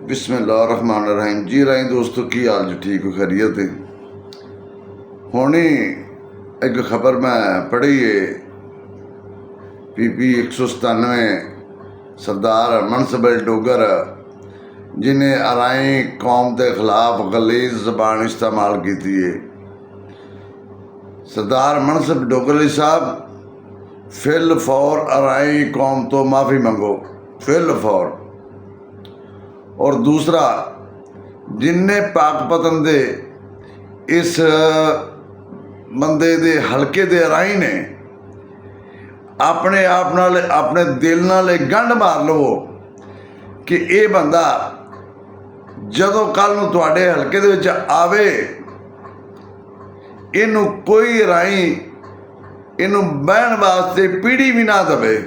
बिस्मिल्लाहिर्रहमानिर्रहीम जी राई दोस्तों की हाल जी ठीक हो खैरियत है। हुणी एक खबर मैं पढ़ी है PP 197 सरदार मनसबल डोगर जिन्हें अराई कौम के खिलाफ गलीज जबान इस्तेमाल की है। सरदार मनसब डोगर अली साहब फिल फौर अराई कौम तो माफ़ी मंगो, फिल फौर। और दूसरा जिन्ने पाकपतन दे इस बंदे दे हल्के दे राही ने अपने आप नाल अपने दिल नाल गंढ मार लवो कि ये बंदा जदों कल नूं तुहाडे हल्के दे विच आवे इनू कोई राही इनू बहन वास्ते पीढ़ी भी ना दवे।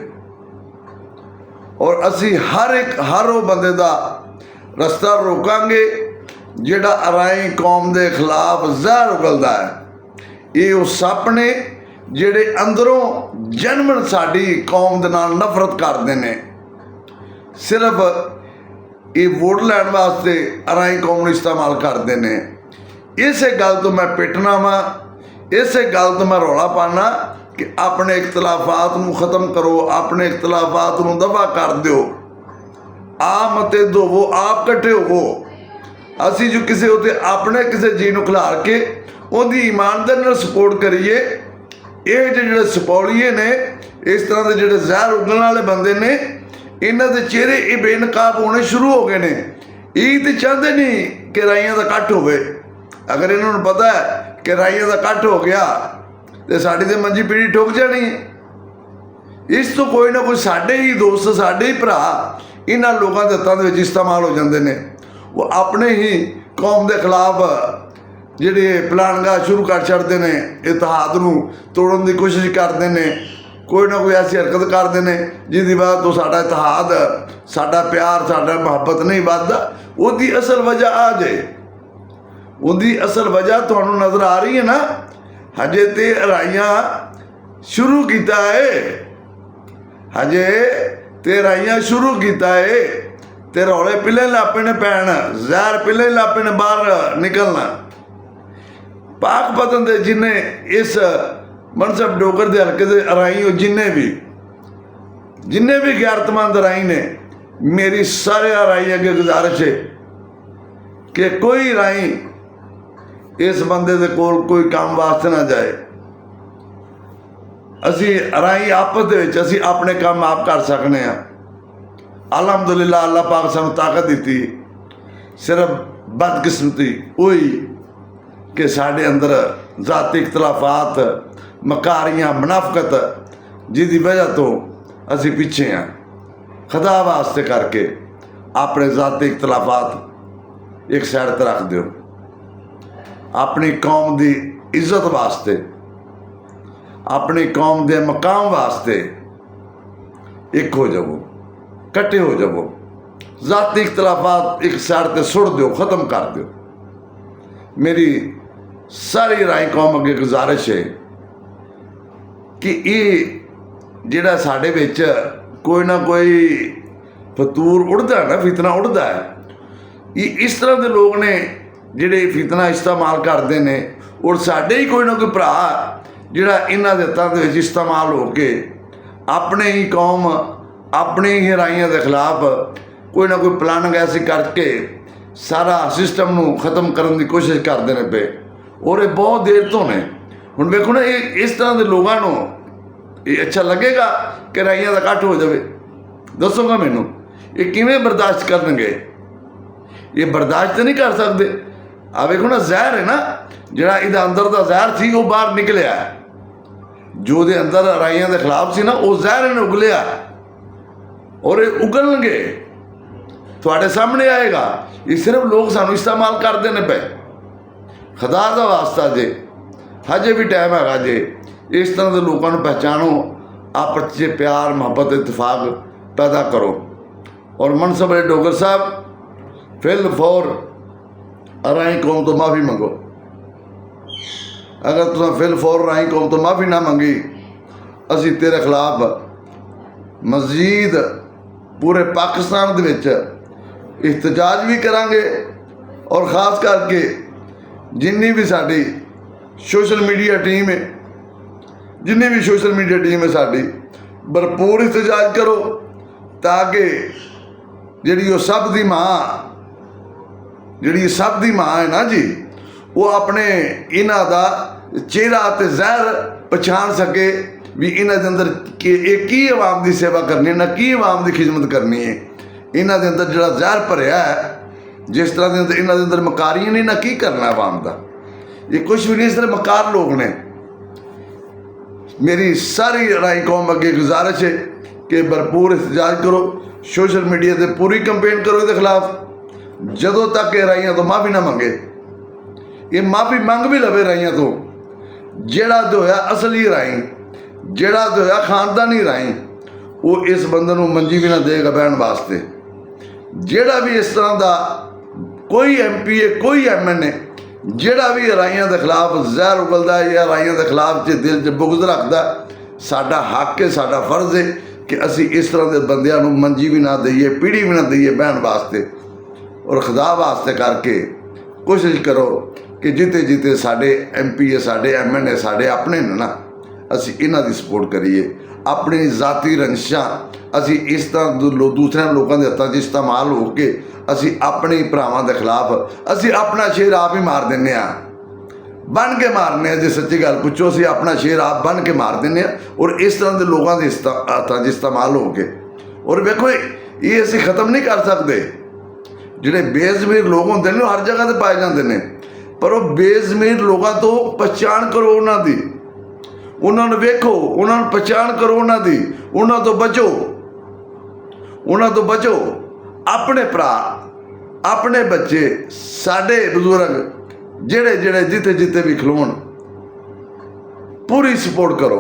और असी हर वो बंदे दा रस्ता रोकांगे जिहड़ा अराई कौम के खिलाफ जहर उगलदा है। ये वो सप ने जिहड़े अंदरों जन्मन साडी कौम दे नाल नफरत करदे ने। सिर्फ ये वोट लैण वास्ते अराई कौम नूं इस्तेमाल करदे ने। इस गल तो मैं पिटना वा, इस गल तो मैं रौला पाना कि अपने इख्तलाफात नूं खत्म करो, अपने इख्तलाफात नूं दफा कर दिओ। आप मते दोवो, आप कट्ठे होवो। असी जो किसी उत्ते अपने किसी जी नूं खिलार के उहदी ईमानदारी नाल सपोर्ट करिए। ये जिहड़े सपौलीए ने इस तरह के जिहड़े जहर उगलण वाले बंदे ने इन्हां दे चेहरे ये बेनकाब होने शुरू हो गए ने। ये तो चाहते नहीं कि राइयां दा कट्ठ होवे। अगर इन्होंने पता है कि राइयां दा कट्ठ हो गया तो साडी ते मंजी पीढ़ी ठुक जानी है। इस तो कोई ना कोई साडे ही दोस्त साडे ही भरा इन्हां लोगों के हत्थां दे विच इस्तेमाल हो जाते हैं। वो अपने ही कौम के खिलाफ जिहड़े प्लानगा शुरू कर छड्डदे ने, इतिहाद नूं तोड़न की कोशिश करते हैं। कोई ना कोई ऐसी हरकत करते हैं जिसकी वजह तो साडा इतिहाद, साडा प्यार, साडा मुहब्बत नहीं बढ़दा। उसकी असल वजह आ जाए, उसकी असल वजह तुहानूं नज़र आ रही है ना। हजे तो राइयां शुरू किया है, हजे तो राइयां शुरू किया है तो रौले पिले लापे ने पैन, जहर पिले लापे ने बाहर निकलना। पाकपतन दे जिन्हें इस मनसब डोगर के हल्के से राही जिन्ने भी गैरतमंद राही ने, मेरी सारे राही अगे गुजारिश है कि कोई राही इस बंदे दे कोल कोई काम वास्ते ना जाए। असी राही आपस दे विच असी अपने काम आप कर सकने हैं। अलहमदुलिल्लाह अल्लाह पाक सानू ताकत दी। सिर्फ बदकिस्मती हुई कि साढ़े अंदर जाती इख्तलाफात, मकारियाँ, मुनाफकत जिसकी वजह तो असी पीछे हैं। खुदा वास्ते करके अपने जाती इख्तलाफात एक साइड पर रख दो। अपनी कौम की इज्जत वास्ते, अपनी कौम के मकाम वास्ते एक हो जाओ, कट्ठे हो जाओ। जाती इख्तलाफात एक साइड पर सुट दो, ख़त्म कर दो। मेरी सारी राई कौम अगे गुजारिश है कि ये जिहड़ा साडे विच कोई ना कोई फतूर उड़दा है ना, फितना उड़दा है। ये इस तरह के लोग ने जिहड़े फितना इस्तेमाल करते हैं। और साडे ही कोई ना कोई भरा जिहड़ा इन्हां दे हत्थां दे विच इस्तेमाल हो के अपने ही कौम, अपने ही राइयां के खिलाफ कोई ना कोई प्लानिंग ऐसी करके सारा सिस्टम नूं खत्म करने की कोशिश करते हैं पे। और ये बहुत देर तो ने। हुण वेखो ना, ये इस तरह के लोगों को ये अच्छा लगेगा कि राइयां का कट्ठ हो जाए? दसोगा मैनू, ये किवें बर्दाश्त करनगे? ये बर्दाश्त नहीं कर सकते। आ वेखो ना, जहर है ना जिहड़ा इहदे अंदर दा जहर सी वो बाहर निकलिया। जो दे अंदर राइयां के खिलाफ सी ना वो जहर इन्हें उगलिया। और ये उगलणगे, तुहाडे सामने आएगा। ये सिर्फ लोग सानू इस्तेमाल करते हैं पे। खुदा दा वास्ता जे हजे भी टाइम है जे इस तरह के लोगों को पहचानो, आपस में प्यार, मुहब्बत, इतफाक पैदा करो। और मनसब डोगर साहब फिल फौर राही कौम तो माफ़ी मंगो। अगर तुम फिल फौर राही कौम तो माफ़ी ना मंगी, असी तेरे खिलाफ मजीद पूरे पाकिस्तान दे विच इhtजाज भी करांगे और ख़ास करके जिन्नी भी साड़ी सोशल मीडिया टीम है, जिन्नी भी सोशल मीडिया टीम है साड़ी, भरपूर इhtजाज करो ताकि जिहड़ी वो सब दी मां, जिहड़ी सब दी मां है ना जी, वो अपने इन्हां दा चेहरा ते ज़हर पछाण सके भी इन्हां दे अंदर कि ये की आवाम की सेवा करनी है, ना की आवाम की खिदमत करनी है। इन्हां दे अंदर जिहड़ा ज़हर भरिया है, जिस तरह के इन्हां दे अंदर मकारियां ने, ना की करना आवाम का, ये कुछ भी नहीं, इस तरह मकार लोग ने। मेरी सारी राई कौम अगे गुजारिश है कि भरपूर इhtजाज करो, सोशल मीडिया से पूरी कंपेन करो इसके खिलाफ। जदों तक ये राइयां तो माफ़ी ना मंगे, ये माफ़ी मंग भी लवे राइयां तो, जेड़ा तो होया असली राई, जेड़ा तो होया खानदानी राई, वो इस बंदे नूं मंजी भी ना देगा बहन वास्ते। जेड़ा भी इस तरह का कोई MP है, कोई MN है, जेड़ा भी राइयां के खिलाफ जहर उगलता है या राइयां के खिलाफ दिल च बुगज रखता, साडा हक है, साडा फर्ज है कि असी इस तरह के बंदियां नूं मंजी भी ना दईए, पीढ़ी भी ना दईए बहन वास्ते। और खुदा वास्ते करके कोशिश करो कि जिते जिते साडे MP है, साडे MN है, साडे अपने ने ना, असी इन्हां दी सपोर्ट करिए। अपनी जाती रंजिशां असी इस तरह दूसरे लोगों के हत्थों 'च इस्तेमाल हो के असी अपने भरावां के खिलाफ असी अपना शेर आप ही मार दिंदे आ, बन के मारने। जो सच्ची गल पुछो, असी अपना शेर आप बन के मार दिंदे आ, और इस तरह के लोगों के हत्थों 'च इस्तेमाल हो के। और वेखो ये असी खत्म नहीं कर सकते। जिहड़े बेज़मीर लोग होंदे ने हर जगह ते पाए जाते हैं, पर वो बेज़मीर लोगों तो पहचान करो, उन्होंने उन्होंने वेखो, उन्होंने पहचान करो, उन्होंने तो बचो, उन्होंने तो बचो। अपने भरा, अपने बच्चे, साडे बुजुर्ग जेड़े जेड़े जिते जिते भी खलोन, पूरी सपोर्ट करो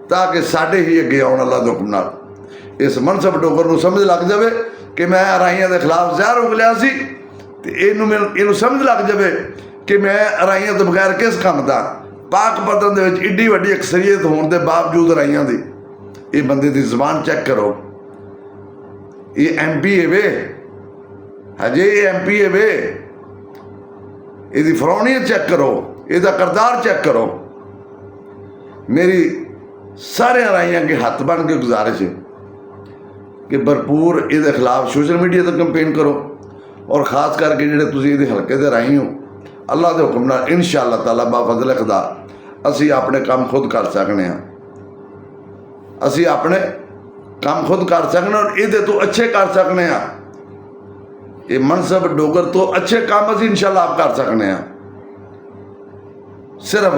ताकि साडे ही अगे आने वाला हुक्म नाल इस मनसब डोगर नूं समझ लग जाए कि मैं राइयां के खिलाफ जहर उगलिया सी, ते इनू समझ लग जाए कि मैं राइयां तो बगैर किस काम दा। पाक पतन दे विच एड्डी वड्डी अक्सरीयत होने के बावजूद राइयां दी, ये बंदे दी जबान चेक करो, ये MP है वे, हजे ये MP है वे, इसकी फरौनियत चेक करो, इसका करदार चेक करो। मेरी सारे राइयां के हाथ बन के गुजारिश है कि भरपूर ये खिलाफ सोशल मीडिया तो कंपेन करो, और खास करके जेडे तुसीं इहदे हल्के दे राही हो, अल्लाह के हुक्म नाल इंशाअल्लाह ताला बाफजल खुदा असी अपने काम खुद कर सकने, असी अपने काम खुद कर सकने और ये तो अच्छे कर सकने। ये मनसब डोगर तो अच्छे काम असी इंशाअल्लाह आप कर सकने। सिर्फ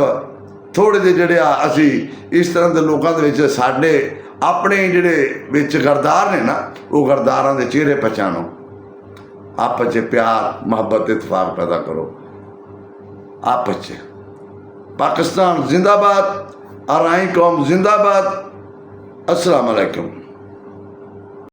थोड़े जे जेडे असी इस तरह के लोगों के साडे अपने जेडे विच गरदार ने ना, वो गरदारां दे चेहरे पहचानो, आपस च प्यार मुहब्बत इतफाक पैदा करो आपस च। पाकिस्तान जिंदाबाद, आराई कौम जिंदाबाद। अस्सलाम वालेकुम।